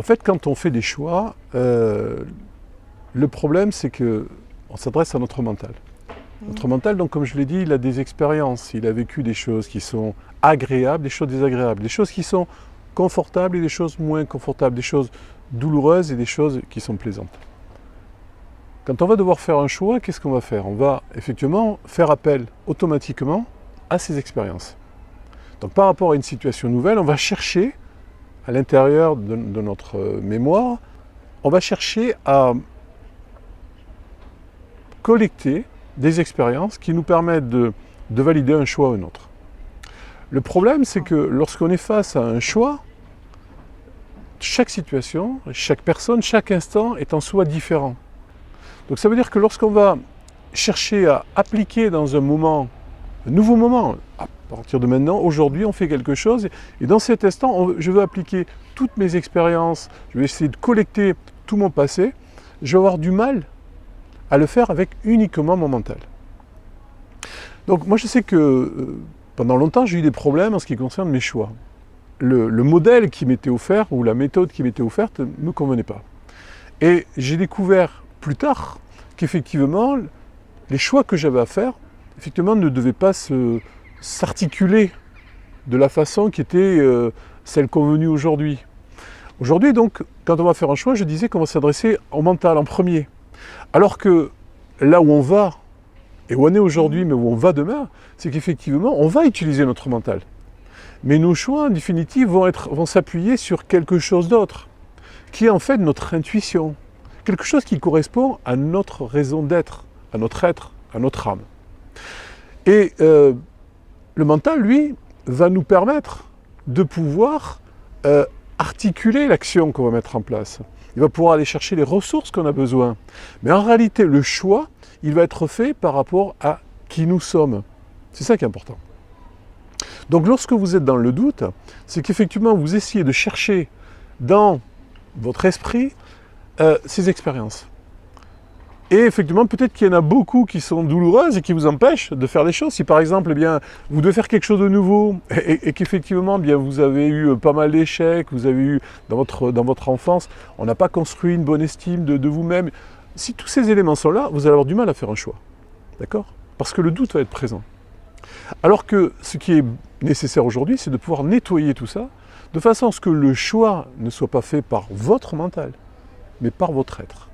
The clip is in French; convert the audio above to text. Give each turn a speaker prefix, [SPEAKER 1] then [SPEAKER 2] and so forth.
[SPEAKER 1] En fait, quand on fait des choix, le problème, c'est qu'on s'adresse à notre mental. Notre mental, donc, comme je l'ai dit, il a des expériences, il a vécu des choses qui sont agréables, des choses désagréables, des choses qui sont confortables et des choses moins confortables, des choses douloureuses et des choses qui sont plaisantes. Quand on va devoir faire un choix, qu'est-ce qu'on va faire? On va effectivement faire appel automatiquement à ces expériences. Donc par rapport à une situation nouvelle, on va chercher à l'intérieur de notre mémoire, on va chercher à collecter des expériences qui nous permettent de valider un choix ou un autre. Le problème, c'est que lorsqu'on est face à un choix, chaque situation, chaque personne, chaque instant est en soi différent. Donc ça veut dire que lorsqu'on va chercher à appliquer dans un moment, un nouveau moment, à partir de maintenant, aujourd'hui on fait quelque chose, et dans cet instant, je veux appliquer toutes mes expériences, je vais essayer de collecter tout mon passé, je vais avoir du mal à le faire avec uniquement mon mental. Donc moi je sais que pendant longtemps j'ai eu des problèmes en ce qui concerne mes choix. Le modèle qui m'était offert, ou la méthode qui m'était offerte, ne me convenait pas. Et j'ai découvert plus tard qu'effectivement, les choix que j'avais à faire, effectivement, ne devaient pas s'articuler de la façon qui était celle convenue aujourd'hui. Aujourd'hui, donc, quand on va faire un choix, je disais qu'on va s'adresser au mental en premier. Alors que là où on va, et où on est aujourd'hui, mais où on va demain, c'est qu'effectivement, on va utiliser notre mental. Mais nos choix, en définitive, vont s'appuyer sur quelque chose d'autre, qui est en fait notre intuition. Quelque chose qui correspond à notre raison d'être, à notre être, à notre âme. Et le mental, lui, va nous permettre de pouvoir articuler l'action qu'on va mettre en place. Il va pouvoir aller chercher les ressources qu'on a besoin. Mais en réalité, le choix, il va être fait par rapport à qui nous sommes. C'est ça qui est important. Donc lorsque vous êtes dans le doute, c'est qu'effectivement, vous essayez de chercher dans votre esprit ces expériences. Et effectivement, peut-être qu'il y en a beaucoup qui sont douloureuses et qui vous empêchent de faire des choses. Si par exemple, eh bien, vous devez faire quelque chose de nouveau et qu'effectivement, eh bien, vous avez eu pas mal d'échecs, vous avez eu dans votre enfance, on n'a pas construit une bonne estime de vous-même. Si tous ces éléments sont là, vous allez avoir du mal à faire un choix. D'accord? Parce que le doute va être présent. Alors que ce qui est nécessaire aujourd'hui, c'est de pouvoir nettoyer tout ça, de façon à ce que le choix ne soit pas fait par votre mental, mais par votre être.